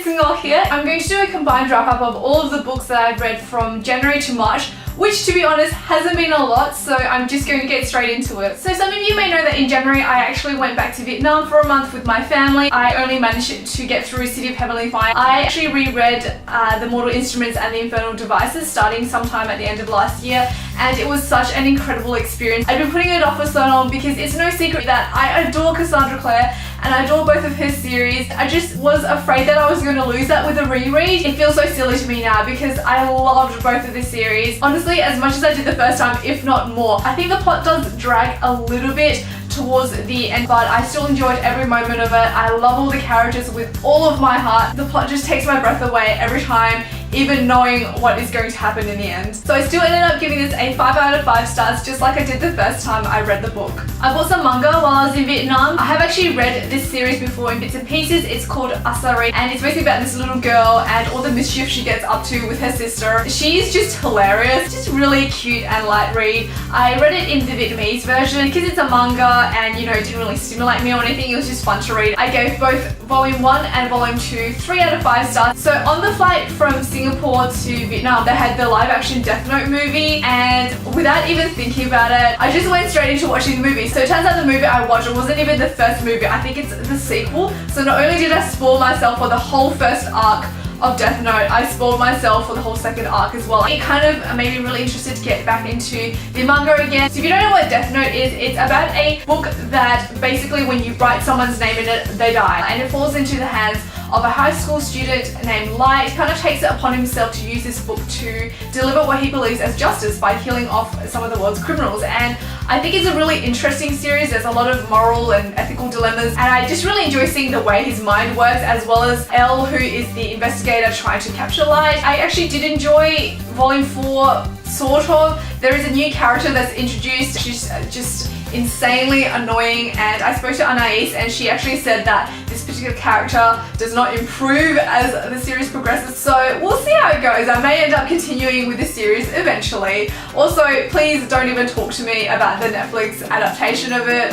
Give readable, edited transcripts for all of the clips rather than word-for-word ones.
Singol here. I'm going to do a combined wrap up of all of the books that I've read from January to March, which to be honest hasn't been a lot, so I'm just going to get straight into it. So some of you may know that in January I actually went back to Vietnam for a month with my family. I only managed to get through City of Heavenly Fire. I actually reread The Mortal Instruments and The Infernal Devices starting sometime at the end of last year, and it was such an incredible experience. I've been putting it off for so long because it's no secret that I adore Cassandra Clare and I adore both of her series. I just was afraid that I was going to lose that with a reread. It feels so silly to me now because I loved both of the series. Honestly, as much as I did the first time, if not more. I think the plot does drag a little bit towards the end, but I still enjoyed every moment of it. I love all the characters with all of my heart. The plot just takes my breath away every time, even knowing what is going to happen in the end. So I still ended up giving this a 5 out of 5 stars, just like I did the first time I read the book. I bought some manga while I was in Vietnam. I have actually read this series before in bits and pieces. It's called Asari, and it's basically about this little girl and all the mischief she gets up to with her sister. She's just hilarious, just really cute and light read. I read it in the Vietnamese version because it's a manga and it didn't really stimulate me or anything. It was just fun to read. I gave both volume 1 and volume 2 3 out of 5 stars. So on the flight from Singapore to Vietnam, they had the live action Death Note movie, and without even thinking about it, I just went straight into watching the movie. So it turns out the movie I watched, it wasn't even the first movie, I think it's the sequel. So not only did I spoil myself for the whole first arc of Death Note, I spoiled myself for the whole second arc as well. It kind of made me really interested to get back into the manga again. So if you don't know what Death Note is, it's about a book that basically when you write someone's name in it, they die. And it falls into the hands of a high school student named Light. He kind of takes it upon himself to use this book to deliver what he believes as justice by killing off some of the world's criminals. And I think it's a really interesting series. There's a lot of moral and ethical dilemmas, and I just really enjoy seeing the way his mind works, as well as Elle, who is the investigator trying to capture Light. I actually did enjoy volume 4, sort of. There is a new character that's introduced. She's just insanely annoying, and I spoke to Anais and she actually said that this particular character does not improve as the series progresses, so we'll see how it goes. I may end up continuing with the series eventually. Also, please don't even talk to me about the Netflix adaptation of it.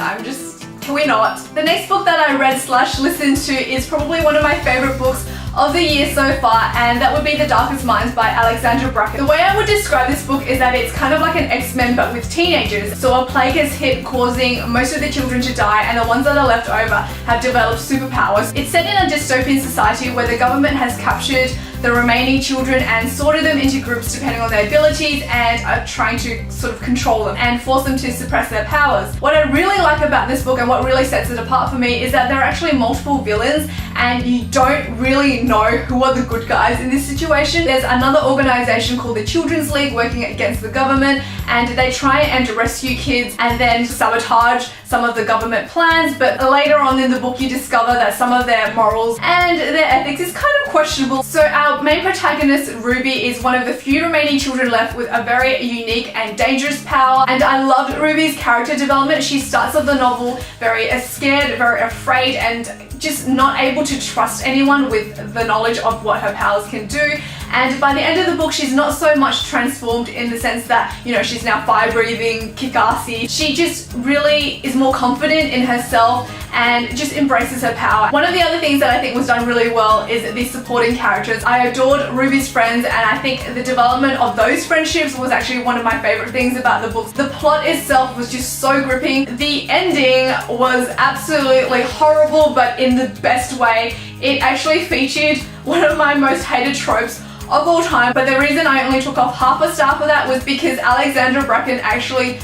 Can we not? The next book that I read / listened to is probably one of my favorite books of the year so far, and that would be The Darkest Minds by Alexandra Bracken. The way I would describe this book is that it's kind of like an X-Men but with teenagers. So a plague has hit, causing most of the children to die, and the ones that are left over have developed superpowers. It's set in a dystopian society where the government has captured the remaining children and sorted them into groups depending on their abilities, and are trying to sort of control them and force them to suppress their powers. What I really like about this book and what really sets it apart for me is that there are actually multiple villains and you don't really know who are the good guys in this situation. There's another organization called the Children's League working against the government, and they try and rescue kids and then sabotage some of the government plans, but later on in the book you discover that some of their morals and their ethics is kind of questionable. So our main protagonist, Ruby, is one of the few remaining children left with a very unique and dangerous power, and I loved Ruby's character development. She starts off the novel very scared, very afraid, and just not able to trust anyone with the knowledge of what her powers can do. And by the end of the book, she's not so much transformed in the sense that, she's now fire-breathing, kick-assy. She just really is more confident in herself and just embraces her power. One of the other things that I think was done really well is the supporting characters. I adored Ruby's friends, and I think the development of those friendships was actually one of my favorite things about the book. The plot itself was just so gripping. The ending was absolutely horrible, but in the best way. It actually featured one of my most hated tropes of all time, but the reason I only took off half a star for that was because Alexandra Bracken actually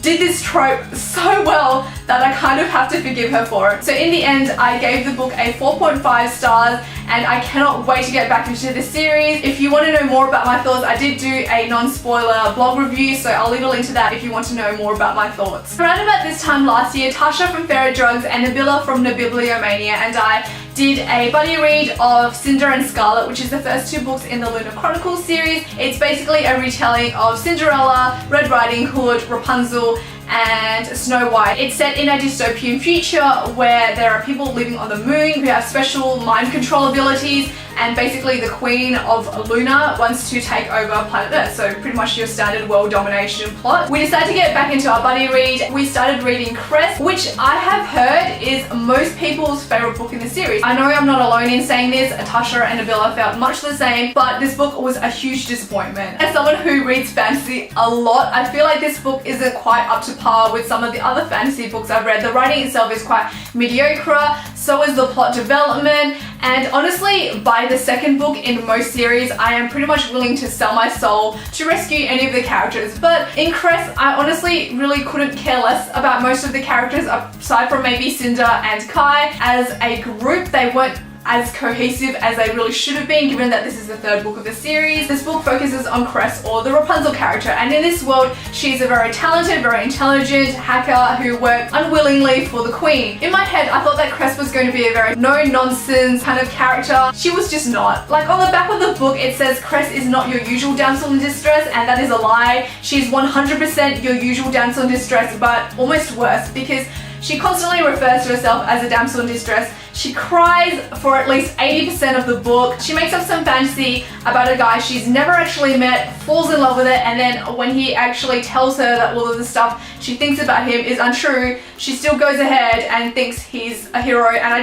did this trope so well that I kind of have to forgive her for it. So in the end, I gave the book a 4.5 stars, and I cannot wait to get back into the series. If you want to know more about my thoughts, I did do a non-spoiler blog review, so I'll leave a link to that if you want to know more about my thoughts. Around about this time last year, Tasha from Fairy Drugs and Nabila from Nabibliomania and I did a buddy read of Cinder and Scarlet, which is the first 2 books in the Lunar Chronicles series. It's basically a retelling of Cinderella, Red Riding Hood, Rapunzel, and Snow White. It's set in a dystopian future where there are people living on the moon who have special mind control abilities, and basically the Queen of Luna wants to take over planet Earth. So pretty much your standard world domination plot. We decided to get back into our buddy read. We started reading Cress, which I have heard is most people's favorite book in the series. I know I'm not alone in saying this. Atasha and Nabila felt much the same, but this book was a huge disappointment. As someone who reads fantasy a lot, I feel like this book isn't quite up to par with some of the other fantasy books I've read. The writing itself is quite mediocre, so is the plot development, and honestly, by the second book in most series, I am pretty much willing to sell my soul to rescue any of the characters. But in Cress, I honestly really couldn't care less about most of the characters aside from maybe Cinder and Kai. As a group, they weren't as cohesive as they really should have been, given that this is the third book of the series. This book focuses on Cress, or the Rapunzel character, and in this world, she's a very talented, very intelligent hacker who worked unwillingly for the Queen. In my head, I thought that Cress was going to be a very no-nonsense kind of character. She was just not. Like, on the back of the book, it says Cress is not your usual damsel in distress, and that is a lie. She's 100% your usual damsel in distress, but almost worse, because she constantly refers to herself as a damsel in distress. She cries for at least 80% of the book. She makes up some fantasy about a guy she's never actually met, falls in love with it, and then when he actually tells her that all of the stuff she thinks about him is untrue, she still goes ahead and thinks he's a hero, and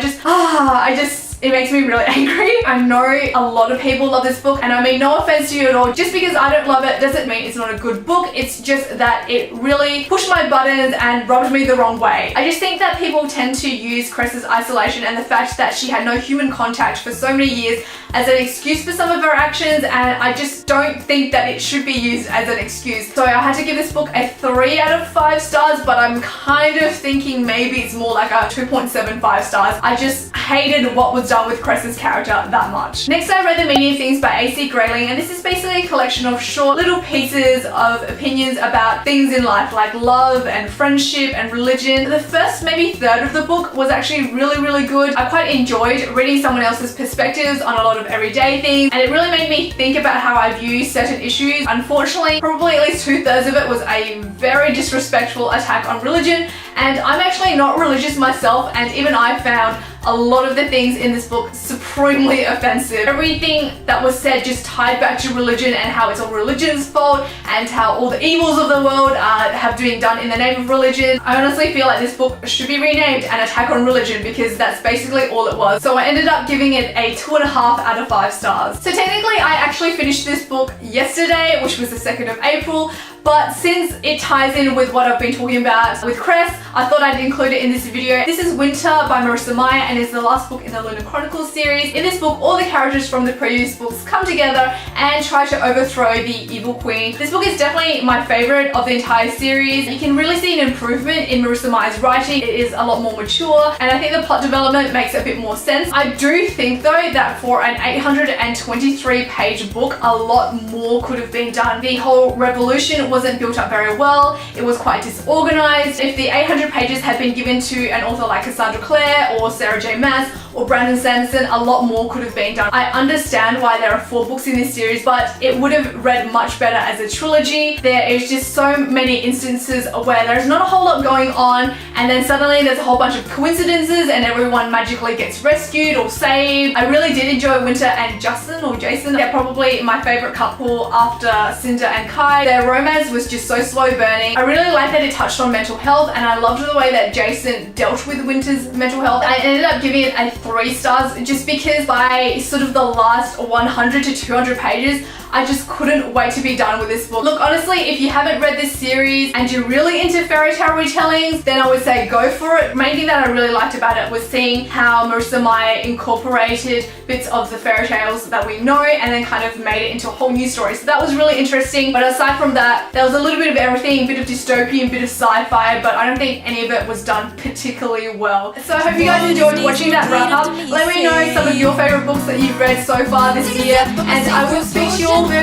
it makes me really angry. I know a lot of people love this book, and I mean no offense to you at all. Just because I don't love it doesn't mean it's not a good book. It's just that it really pushed my buttons and rubbed me the wrong way. I just think that people tend to use Cress's isolation and the fact that she had no human contact for so many years as an excuse for some of her actions, and I just don't think that it should be used as an excuse. So I had to give this book a 3 out of 5 stars, but I'm kind of thinking maybe it's more like a 2.75 stars. I just hated what was done with Cress's character that much. Next, I read The Meaning of Things by A.C. Grayling, and this is basically a collection of short little pieces of opinions about things in life, like love and friendship and religion. The first maybe third of the book was actually really good. I quite enjoyed reading someone else's perspectives on a lot of everyday things, and it really made me think about how I view certain issues. Unfortunately, probably at least 2/3 of it was a very disrespectful attack on religion, and I'm actually not religious myself, and even I found a lot of the things in this book supremely offensive. Everything that was said just tied back to religion and how it's all religion's fault and how all the evils of the world have been done in the name of religion. I honestly feel like this book should be renamed An Attack on Religion, because that's basically all it was. So I ended up giving it a 2.5 out of 5 stars. So technically I actually finished this book yesterday, which was the 2nd of April, but since it ties in with what I've been talking about with Cress, I thought I'd include it in this video. This is Winter by Marissa Meyer, and is the last book in the Lunar Chronicles series. In this book, all the characters from the previous books come together and try to overthrow the evil queen. This book is definitely my favorite of the entire series. You can really see an improvement in Marissa Meyer's writing. It is a lot more mature, and I think the plot development makes a bit more sense. I do think though that for an 823-page book, a lot more could have been done. The whole revolution wasn't built up very well. It was quite disorganized. If the 800 pages had been given to an author like Cassandra Clare or Sarah J. Maas or Brandon Sanderson, a lot more could have been done. I understand why there are 4 books in this series, but it would have read much better as a trilogy. There is just so many instances where there's not a whole lot going on, and then suddenly there's a whole bunch of coincidences and everyone magically gets rescued or saved. I really did enjoy Winter and Justin, or Jason. They're probably my favorite couple after Cinder and Kai. Their romance was just so slow burning. I really like that it touched on mental health, and I loved the way that Jason dealt with Winter's mental health. I ended up giving it a 3 stars just because by sort of the last 100 to 200 pages, I just couldn't wait to be done with this book. Look, honestly, if you haven't read this series and you're really into fairy tale retellings, then I would say go for it. The main thing that I really liked about it was seeing how Marissa Meyer incorporated bits of the fairy tales that we know and then kind of made it into a whole new story. So that was really interesting. But aside from that, there was a little bit of everything, a bit of dystopian, a bit of sci-fi, but I don't think any of it was done particularly well. So I hope you guys enjoyed watching that wrap up. Let me know some of your favorite books that you've read so far this year, and I will speak to you all very